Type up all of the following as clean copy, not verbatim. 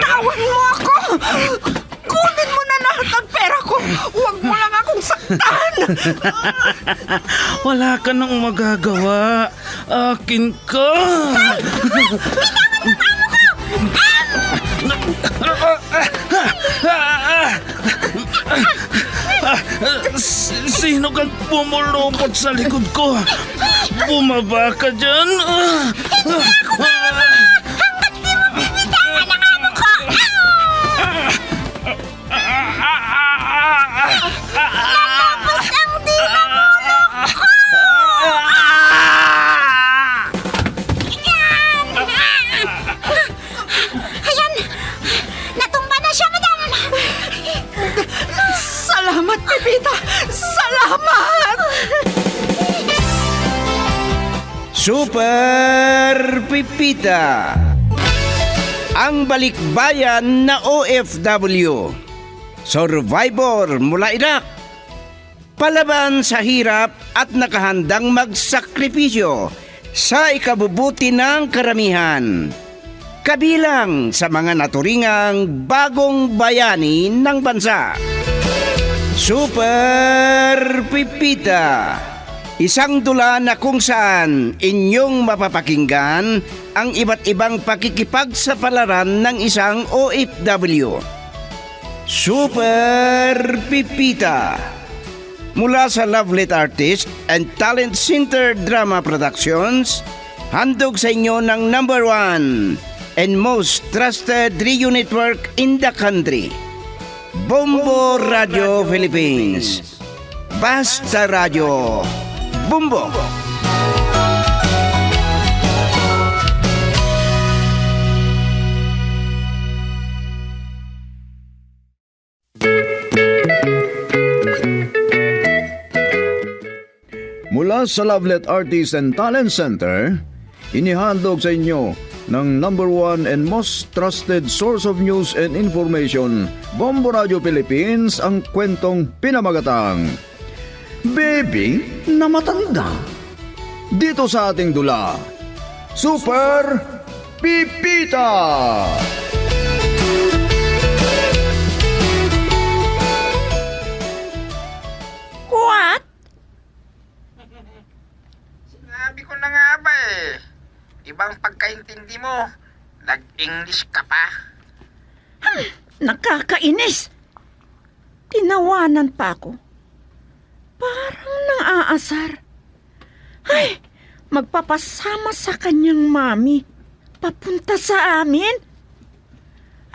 Tawan mo ako! Kunin mo na lahat ng pera ko! Huwag mo lang akong saktan! Wala ka nang magagawa. Akin ka. Sino kang pumulupot sa likod ko? Bumaba ka dyan. Ayan! Natumba na siya, madam! Salamat, Pepita! Salamat! Super Pipita, ang balikbayan na OFW, survivor mula Iraq, palaban sa hirap at nakahandang magsakripisyo sa ikabubuti ng karamihan, kabilang sa mga naturingang bagong bayani ng bansa. Super Pipita, isang dula na kung saan inyong mapapakinggan ang iba't ibang pakikipagsapalaran ng isang OFW. Super Pipita, mula sa Lovelet Artist and Talent Center Drama Productions, handog sa inyo ng #1 and most trusted radio network in the country, Bombo Radio Philippines. Basta Radio Bombo. Mula sa Lovelet Artists and Talent Center, inihandog sa inyo ng #1 and most trusted source of news and information, Bombo Radio Philippines, ang kwentong pinamagatang Baby na Matanda. Dito sa ating dula, Super Pipita! What? Sinabi ko na nga ba eh. Ibang pagkaintindi mo. Nag-English ka pa. Nakakainis! Tinawanan pa ako. Parang nang-aasar. Ay, magpapasama sa kanyang mami. Papunta sa amin?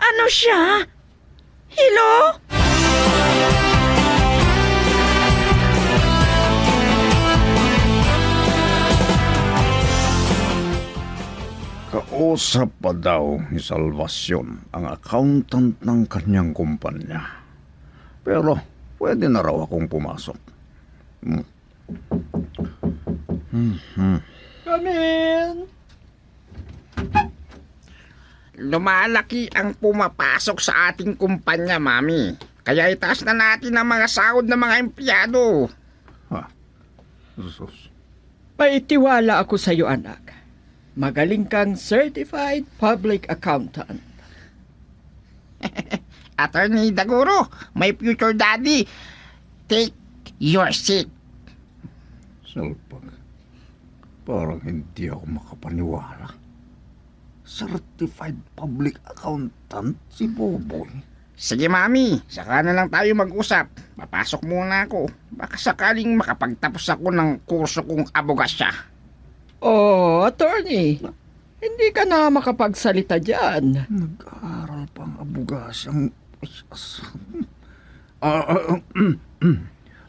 Ano siya? Hello? Kausap pa daw ni Salvacion ang accountant ng kanyang kumpanya. Pero pwede na raw akong pumasok. Lumalaki ang pumapasok sa ating kumpanya, Mami. Kaya itaas na natin ang mga sahod ng mga empleyado. Sus. May tiwala ako sa iyo, anak. Magaling kang certified public accountant. Attorney Daguro, my future daddy, take your seat. Salpag. Parang hindi ako makapaniwala. Certified public accountant si Boboy. Sige, Mami, saka na lang tayo mag-usap. Papasok muna ako. Baka sakaling makapagtapos ako ng kurso kong abogasya. Oh, attorney, hindi ka na makapagsalita dyan. Nag-aaral pang abogasyang...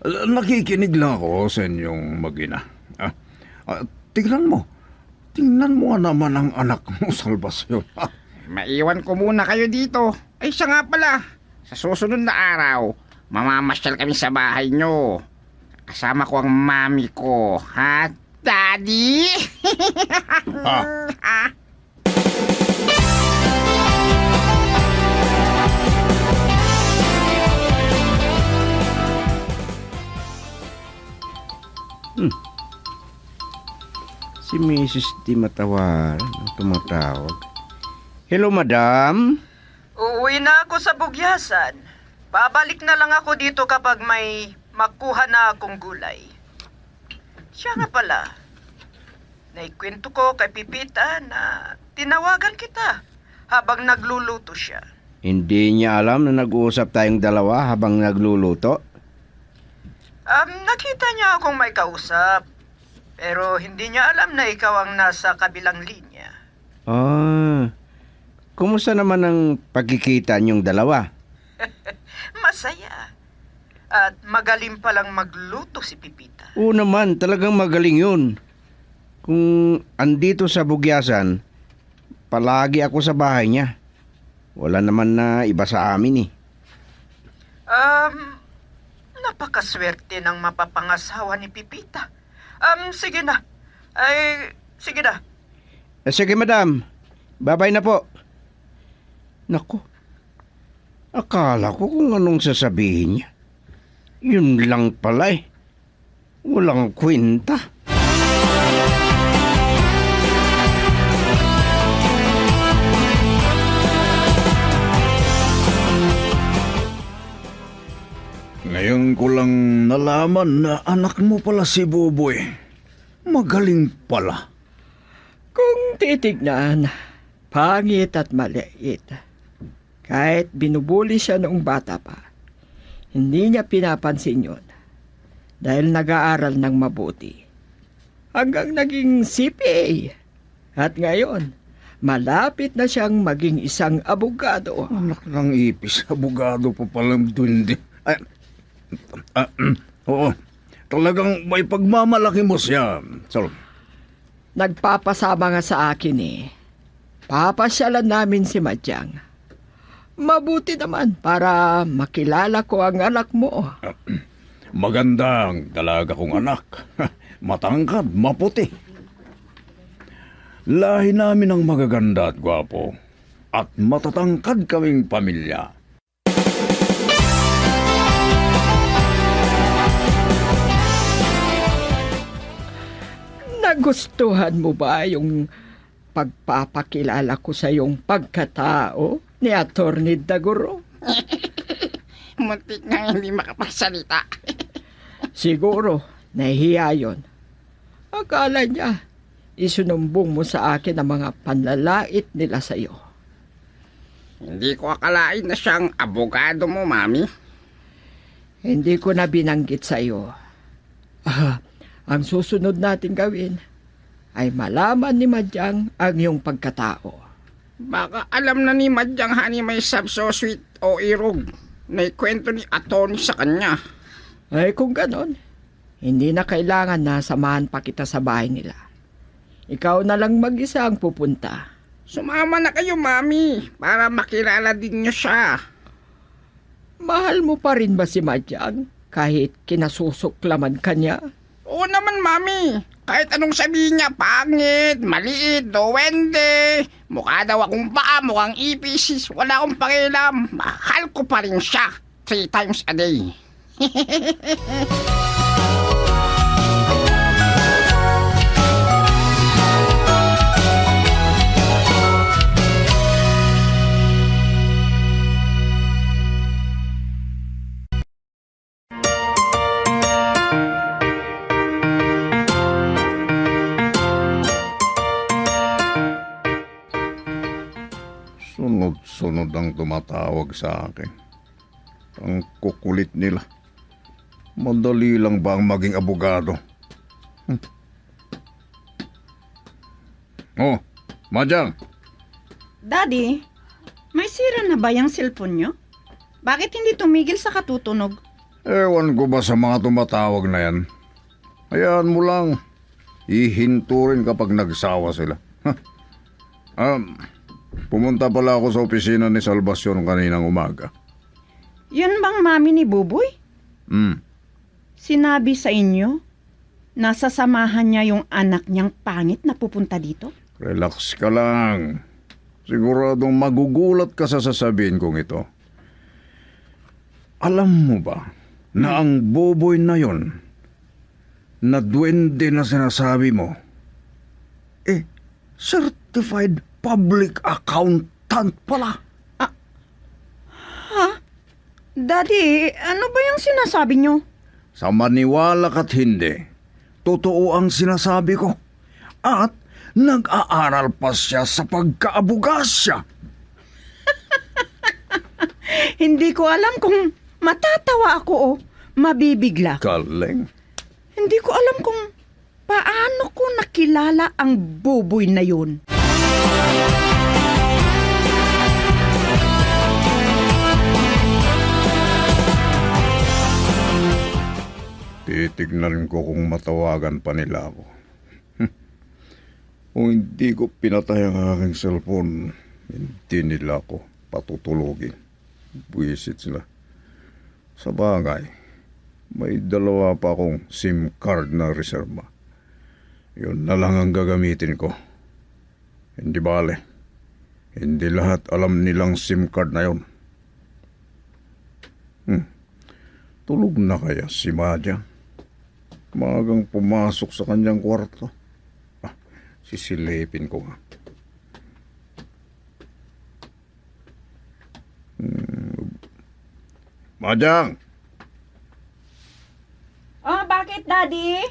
Nakikinig lang ako sa inyong mag-ina. Tingnan mo nga naman ang anak mo, Salvacion. Maiwan ko muna kayo dito. Ay, siya nga pala. Sa susunod na araw, mamamasyal kami sa bahay nyo. Kasama ko ang mami ko, ha? Daddy? Si Mrs. Di matawaran, tumatawag. Hello, madam? Uuwi na ako sa Bugyasan. Babalik na lang ako dito kapag may makuha na akong gulay. Siya nga pala. Naikwento ko kay Pipita na tinawagan kita habang nagluluto siya. Hindi niya alam na nag-uusap tayong dalawa habang nagluluto? Nakita niya akong may kausap. Pero hindi niya alam na ikaw ang nasa kabilang linya. Kumusta naman ang pagkikita niyong dalawa? Masaya. At magaling palang magluto si Pipita. Oo naman, talagang magaling yun. Kung andito sa Bugyasan, palagi ako sa bahay niya. Wala naman na iba sa amin eh. Napakaswerte ng mapapangasawa ni Pipita. Sige na. Sige na. Sige madam, babay na po. Naku, akala ko kung anong sasabihin niya. Yun lang pala eh. Walang kwenta. Ngayon ko lang nalaman na anak mo pala si Buboy. Magaling pala. Kung titignan, pangit at maliit. Kahit binubuli siya noong bata pa, hindi niya pinapansin yun. Dahil nag-aaral ng mabuti. Hanggang naging CPA. At ngayon, malapit na siyang maging isang abogado. Anak ng ipis, abogado pa palang dundi. Oo, talagang may pagmamalaki mo siya. So, Nagpapasama nga sa akin eh. Papasyalan namin si Madyang. Mabuti naman para makilala ko ang anak mo. maganda ang dalaga kong anak. Matangkad, maputi. Lahi namin ang magaganda at gwapo. At matatangkad kaming pamilya. Nagustuhan mo ba yung pagpapakilala ko sa iyong pagkatao ni Atty. Daguro? Muntik na hindi makapagsalita. Siguro, nahihiya yun. Akala niya, isunumbong mo sa akin ang mga panlalait nila sa iyo. Hindi ko akalain na siyang abogado mo, Mami. Hindi ko na binanggit sa iyo. Ang susunod natin gawin ay malaman ni Madyang ang iyong pagkatao. Baka alam na ni Madyang Hani may subsosweet o irog na ikwento ni Atty. Sa kanya. Ay kung ganon, hindi na kailangan na samahan pa kita sa bahay nila. Ikaw na lang mag-isa ang pupunta. Sumama na kayo, Mami, para makilala din niyo siya. Mahal mo pa rin ba si Madyang kahit kinasusuklaman ka niya? Oo naman, Mami. Kahit anong sabihin niya, pangit, maliit, duwende, mukha daw akong paa, mukhang ipis, wala akong pakialam. Mahal ko pa rin siya 3 times a day. Sunod-sunod ang tumatawag sa akin. Ang kukulit nila. Madali lang ba ang maging abogado? Oh, Madyang. Daddy, may sira na ba yung cellphone nyo? Bakit hindi tumigil sa katutunog? Ewan ko ba sa mga tumatawag na yan? Hayaan mo lang. Ihinto rin kapag nagsawa sila. Pumunta pala ako sa opisina ni Salvacion kaninang umaga. Yun bang mami ni Buboy? Sinabi sa inyo na sasamahan niya yung anak niyang pangit na pupunta dito? Relax ka lang. Siguradong magugulat ka sa sasabihin kong ito. Alam mo ba na ang Buboy na yon, na duwende na sinasabi mo, certified public accountant pala. Daddy, ano ba yung sinasabi nyo? Sa maniwala ka't hindi, totoo ang sinasabi ko. At nag-aaral pa siya sa pagkaabugasya. Hindi ko alam kung matatawa ako o mabibigla. Galing. Hindi ko alam kung paano ko nakilala ang buboy na yun. Titignan ko kung matawagan pa nila ako. Kung hindi ko pinatay ang aking cellphone, hindi nila ako patutulogin. Buwisit sila. Sa bagay, may 2 pa akong SIM card na reserva. Yun na lang ang gagamitin ko. Hindi bale. Hindi lahat alam nilang SIM card na yun. Tulog na kaya si Madya? Magang pumasok sa kanyang kwarto. Sisilipin ko nga. Madyang! Oh, bakit, Daddy?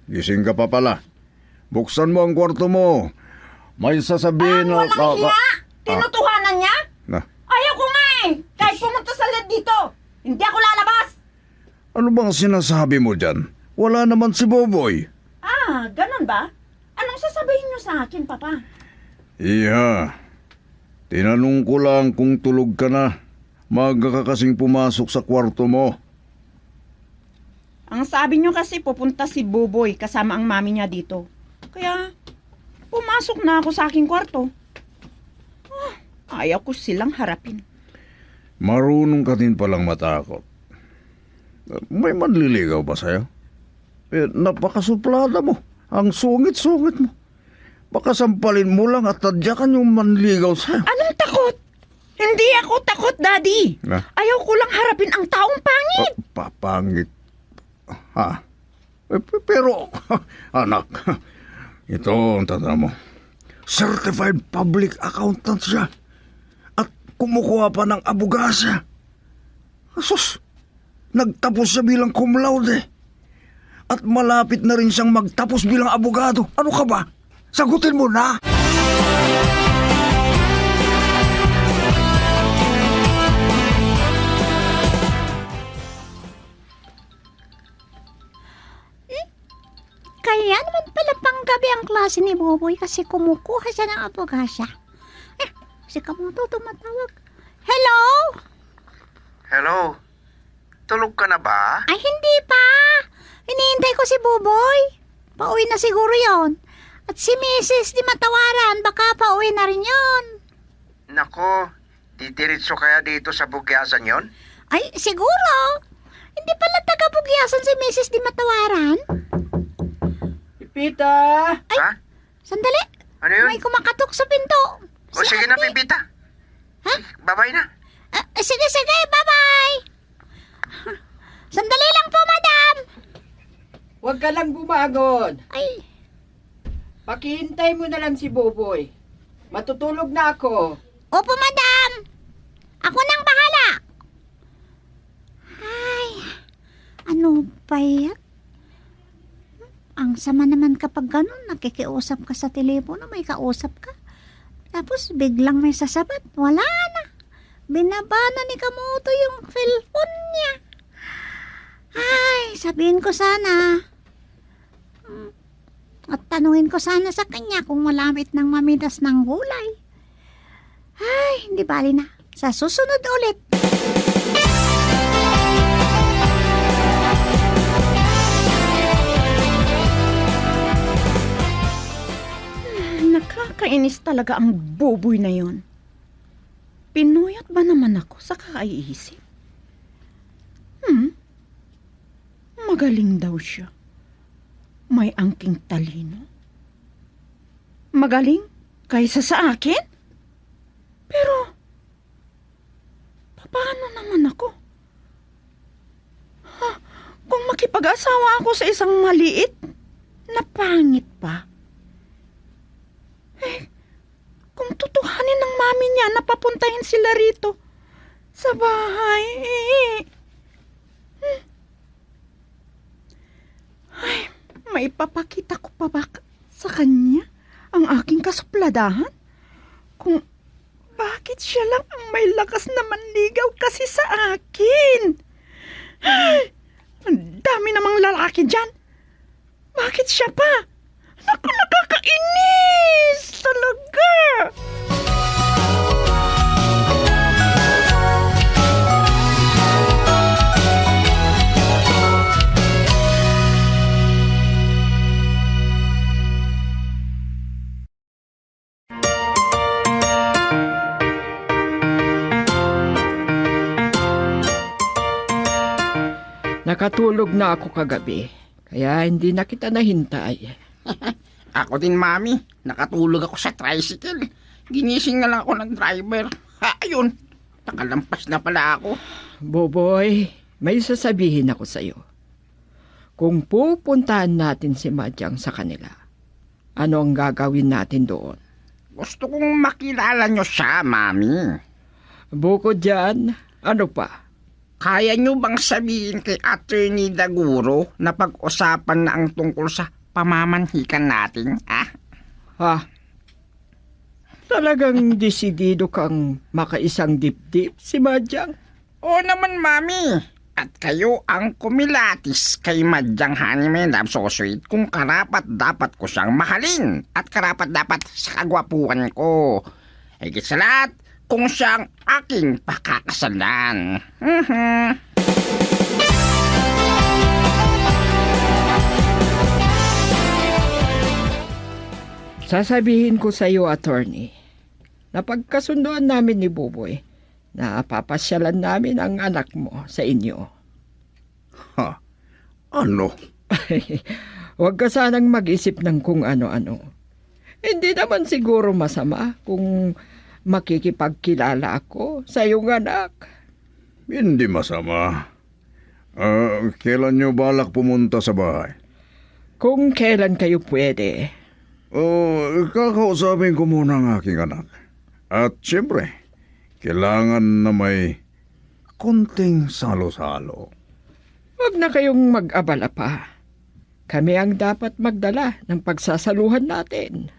Gising ka pa pala. Buksan mo ang kwarto mo. May sasabihin na... Walang hiya! Tinutuhanan niya? Na, Ayaw ko nga eh! Kahit pumunta sa led dito, hindi ako lalabas! ano bang sinasabi mo dyan? Wala naman si Boboy. Ah, ganun ba? Anong sasabihin niyo sa akin, Papa? Iya. Tinanong ko lang kung tulog ka na. Maaga ka kasing pumasok sa kwarto mo. Ang sabi niyo kasi pupunta si Buboy kasama ang mami niya dito. Kaya, pumasok na ako sa aking kwarto. Ayaw ko silang harapin. Marunong ka din palang matakot. May manliligaw ba sa'yo? Napakasuplada mo. Ang sungit-sungit mo. Baka sampalin mo lang at tadyakan yung manligaw sa'yo. Anong takot? Hindi ako takot, Daddy. Na? Ayaw ko lang harapin ang taong pangit. Papangit. Ha? Pero, anak, ito ang tanda mo. Certified public accountant siya. At kumukuha pa ng abogasa. Asus, nagtapos siya bilang cum laude. At malapit na rin siyang magtapos bilang abogado. Ano ka ba? Sagutin mo na! Kaya naman pala panggabi ang klase ni Boboy kasi kumukuha siya ng abogasya. Si Kamuto tumatawag. Hello? Hello? Tulog ka na ba? Ay, hindi pa. Hinihintay ko si Boboy. Pauwi na siguro yon. At si Mrs. di matawaran, baka pauwi na rin yon. Nako, didiretso kaya dito sa bugyasan yon? Ay, siguro. Hindi pala taga-bugyasan si Mrs. di matawaran. Pipita! Ha? Sandali. Ano yun? May kumakatok sa pinto. O sige na, Ate. Pipita. Ha? Babay na. Sige, bye-bye. Sandali lang po, madam. Huwag ka lang bumagon. Ay, Pakihintay mo na lang si Boboy. Matutulog na ako. opo, madam. Ako nang bahala. Ay, ano ba yan? Ang sama naman kapag ganun, nakikiusap ka sa telepono, may kausap ka. Tapos biglang may sasabat, wala na. Binabana ni Kamuto yung cellphone niya. Ay, sabihin ko sana. At tanungin ko sana sa kanya kung malamit ng mamidas ng gulay. Ay, hindi bali na. Sa susunod ulit. Nakakainis talaga ang Buboy na yon. Pinuyat ba naman ako sa kaiisip? Magaling daw siya. May angking talino. Magaling kaysa sa akin? Pero, paano naman ako? Kung makipag-asawa ako sa isang maliit na pangit pa, kung tutuhanin ng mami niya na papuntahin sila rito, sa bahay. Ay, may papakita ko pa ba sa kanya ang aking kasupladahan? Kung bakit siya lang ang may lakas na manligaw kasi sa akin? Ay, ang dami namang lalaki dyan. Bakit siya pa? Naku, nakakainis talaga. Nakatulog na ako kagabi, kaya hindi na kita nahintay. Ako din, Mami. Nakatulog ako sa tricycle. Ginising na lang ako ng driver. Ayun, nakalampas na pala ako. Boboy, may sasabihin ako sa'yo. Kung pupuntahan natin si Madyang sa kanila, ano ang gagawin natin doon? Gusto kong makilala nyo siya, Mami. Bukod dyan, ano pa? Kaya nyo bang sabihin kay Attorney Daguro na pag-usapan na ang tungkol sa pamamanhikan natin, ah? Ha? Talagang desidido kang makaisang dibdib si Madyang? Oo naman, Mami. At kayo ang kumilatis kay Madyang Honeyman Love So Sweet kung karapat-dapat ko siyang mahalin at karapat-dapat sa kagwapuan ko. Higit sa lahat, kung siyang aking pakakasalan. Sasabihin ko sa iyo, attorney, na pagkasunduan namin ni Buboy na papasyalan namin ang anak mo sa inyo. Ha? Ano? Huwag ka sanang mag-isip ng kung ano-ano. Hindi naman siguro masama kung makikipagkilala ako sa iyong anak. Hindi masama. Kailan nyo balak pumunta sa bahay? Kung kailan kayo pwede. Kakausapin ko muna ang aking anak. At siyempre, kailangan na may konting salo-salo. Huwag na kayong mag-abala pa. Kami ang dapat magdala ng pagsasaluhan natin.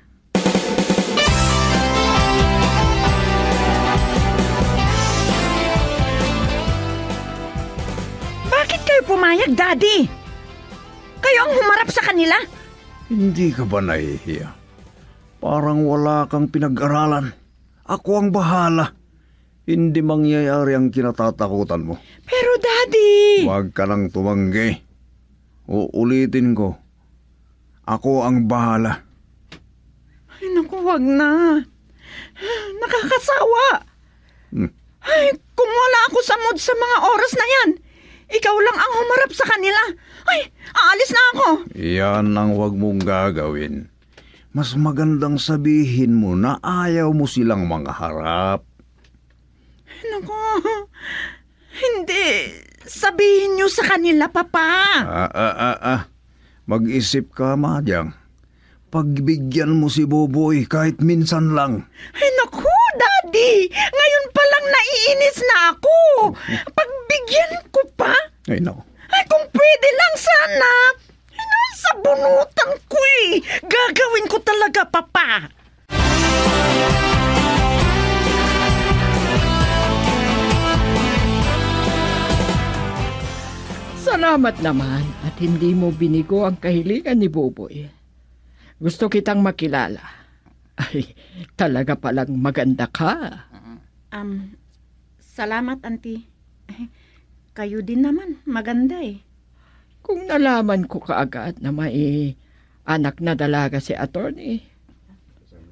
Bakit kayo pumayag, Daddy? Kayo ang humarap sa kanila? Hindi ka ba nahihiya? Parang wala kang pinag-aralan. Ako ang bahala. Hindi mangyayari ang kinatatakutan mo. Pero, Daddy... Huwag ka nang tumanggi. Uulitin ko. Ako ang bahala. Ay, naku, wag na. Nakakasawa. Ay, kung wala ako sa mood sa mga oras na yan, ikaw lang ang humarap sa kanila. Ay, aalis na ako. Yan ang huwag mong gagawin. Mas magandang sabihin mo na ayaw mo silang mangharap. Naku, hindi. Sabihin niyo sa kanila, Papa. Mag-isip ka, Madyang. Pagbigyan mo si Boboy kahit minsan lang. Ay, naku, Daddy. Ngayon pa lang naiinis na ako. Pagbigyan ko pa? Ay, no. Ay, kung pwede lang sana. Ay, nasa bunutan ko eh. Gagawin ko talaga, Papa. Salamat naman at hindi mo binigo ang kahilingan ni Buboy. Gusto kitang makilala. Ay, talaga palang maganda ka. Salamat, Auntie. Kayo din naman, maganda eh. Kung nalaman ko kaagad na may anak na dalaga si attorney,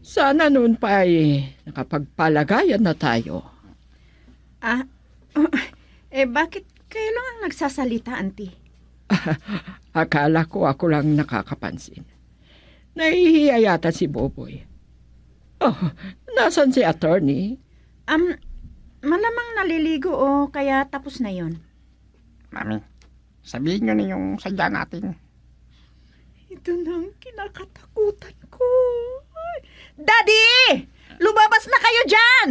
sana noon pa ay nakapagpalagayan na tayo. Bakit kayo lang ang nagsasalita, Auntie? Akala ko ako lang nakakapansin. Nahihiya yata si Boboy. Oh, nasan si attorney? Malamang naliligo o kaya tapos na yon. Mami, sabihin nyo na yung sadya natin. Ito na ang kinakatakutan ko. Daddy! Lumabas na kayo dyan!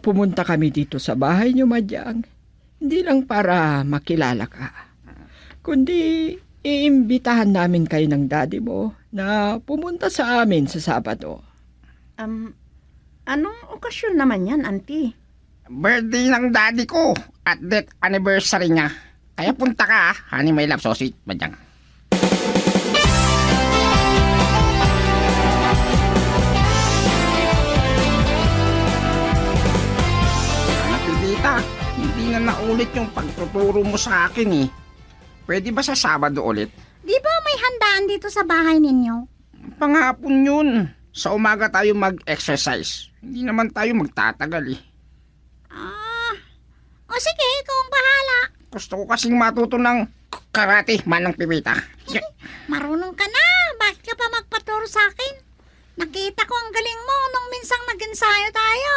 Pumunta kami dito sa bahay niyo, Madyang. Hindi lang para makilala ka, kundi iimbitahan namin kayo ng daddy mo na pumunta sa amin sa Sabado. Anong okasyon naman yan, auntie? Birthday ng daddy ko at death anniversary niya. Kaya punta ka, honey, my love, sausage, Madyang. Napilita, hindi na naulit yung pagtuturo mo sa akin eh. Pwede ba sa Sabado ulit? Di ba may handaan dito sa bahay ninyo? Panghapon yun. Sa umaga tayo mag-exercise. Hindi naman tayo magtatagal eh. O sige, ikaw ang bahala. Gusto ko kasing matuto ng karate, manang pipita. Marunong ka na. Bakit ka pa magpaturo sa akin? Nakita ko ang galing mo nung minsang nag-ensayo tayo.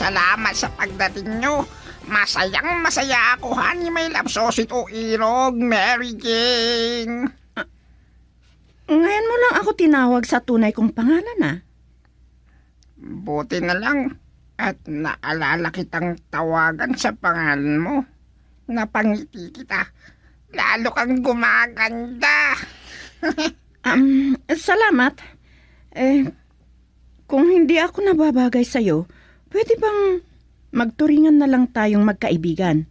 Salamat sa pagdating nyo. Masayang masaya ako, honey, may love, sausage o irog, Mary Jane. Ngayon mo lang ako tinawag sa tunay kong pangalan, ah. Buti na lang at naalala kitang tawagan sa pangalan mo. Napangiti kita. Lalo kang gumaganda. Salamat. Kung hindi ako nababagay sa'yo, pwede bang magturingan na lang tayong magkaibigan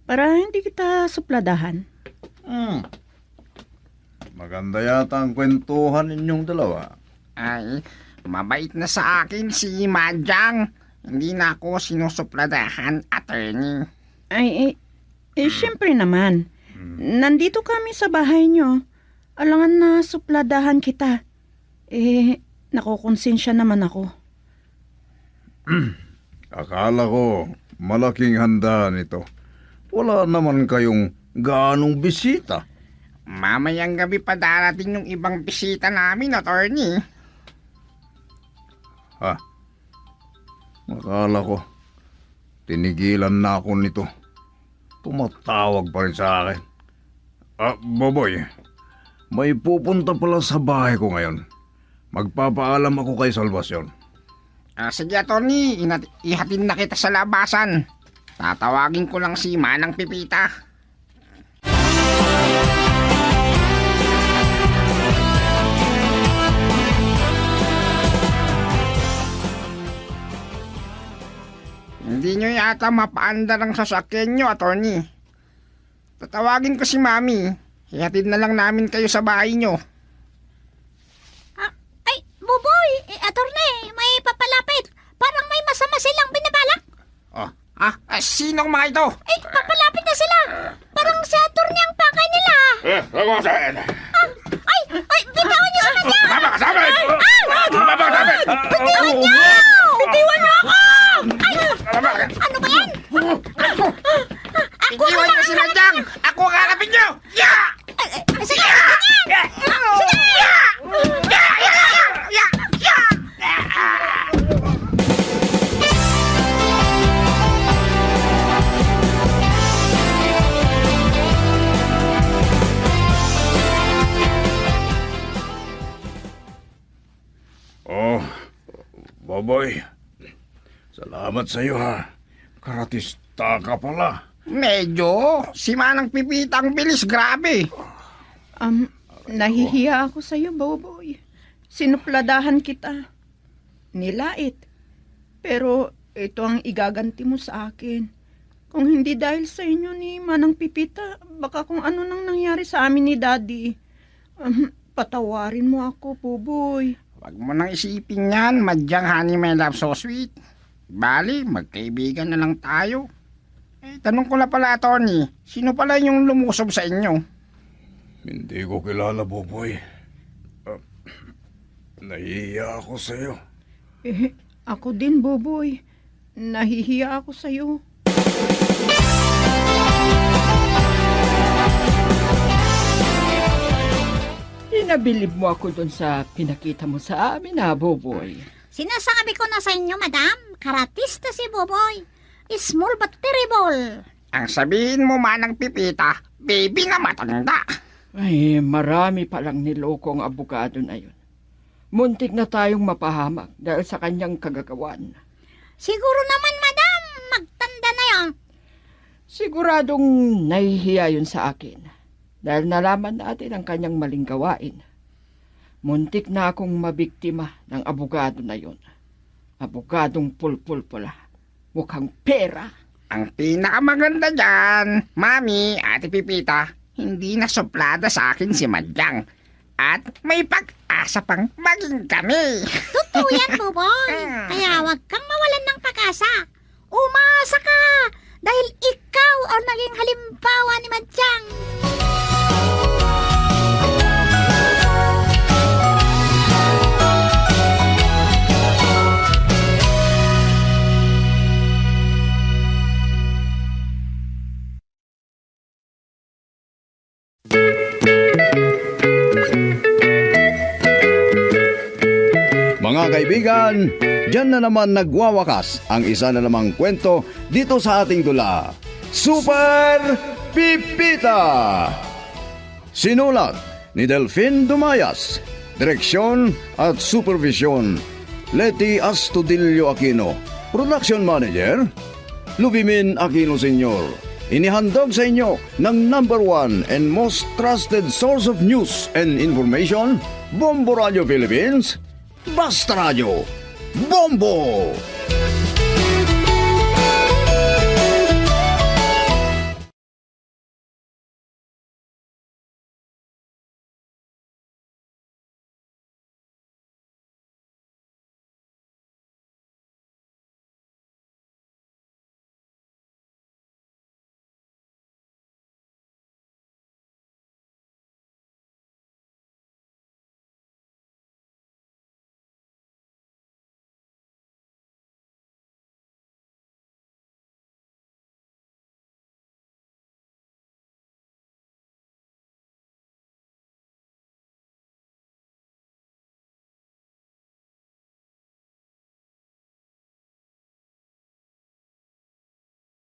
para hindi kita supladahan? Maganda yata ang kwentuhan ninyong dalawa. Ay, mabait na sa akin si Madyang. Hindi na ako sinusupladahan, attorney. Siyempre naman. Nandito kami sa bahay nyo. Alangan na supladahan kita. Nakukonsensya naman ako. Akala ko malaking handa nito. Wala naman kayong gaanong bisita. Mamayang gabi pa darating yung ibang bisita namin, attorney. Akala ko tinigilan na ako nito. Tumatawag pa rin sa akin. Boboy, may pupunta pala sa bahay ko ngayon. Magpapaalam ako kay Salvacion. Sige, attorney, ihatid na kita sa labasan. Tatawagin ko lang si Manang Pipita. Hindi nyo yata mapaandar ang sasakyan nyo, attorney. Tatawagin ko si Mami. Ihatid na lang namin kayo sa bahay nyo. Ay, Buboy, attorney, may papalapit. Parang may masama silang binabalak. Sinong mga ito? Ay, papalapit na sila. Parang si attorney ang pakay nila. Ako saan? Ay, bitawan niyo sa kanya. Mama ka sa amin! Mama ka sa amin! Bitawan niyo! Bitawan niyo ako! Ano ba yan? Iwan niyo si Madyang! Ako ang harapin niyo! Yeah! Sige, Boboy, salamat sa iyo ha. Karatista ka pala. Medyo. Si Manang Pipita ang bilis, grabe. Nahihiya ako sa'yo, Boboy. Sinupladahan kita. Nilait. Pero ito ang igaganti mo sa akin. Kung hindi dahil sa inyo ni Manang Pipita, baka kung ano nang nangyari sa amin ni Daddy. Patawarin mo ako, Boboy. Huwag mo nang isipin yan, Madyang, honey, my love, so sweet. Bali, magkaibigan na lang tayo. Tanong ko na pala, attorney, sino pala yung lumusob sa inyo? Hindi ko kilala, Boboy. Nahihiya ako sa iyo. Ako din, Boboy. Nahihiya ako sa'yo. Inabilib mo ako dun sa pinakita mo sa amin, Boboy. Sinasabi ko na sa inyo, madam, karatista si Boboy. Small but terrible. Ang sabihin mo manang Pipita, baby na matanda. Ay, marami palang niloko ang abogado na yun. Muntik na tayong mapahamak dahil sa kanyang kagagawan. Siguro naman, madam, magtanda na yan. Siguradong nahihiya yun sa akin dahil nalaman natin ang kanyang maling gawain. Muntik na akong mabiktima ng abogado na yun. Abogadong pulpul-pula. Mukhang pera. Ang pinakamaganda dyan, Mami, Ate Pipita, hindi na suplada sa akin si Madyang. At may pag-asa pang maging kami. Totoo yan, Buboy. Kaya wag kang mawalan ng pag-asa. Umasa ka dahil ikaw ang naging halimbawa ni Madyang. Mga kaibigan, dyan na naman nagwawakas ang isa na namang kwento dito sa ating dula. Super Pipita! Sinulat ni Delfin Dumayas. Direksyon at supervision, Leti Astudillo Aquino. Production Manager, Lubimin Aquino Sr. Inihandog sa inyo ng #1 and most trusted source of news and information, Bombo Radio Philippines, Basta Radio, Bombo!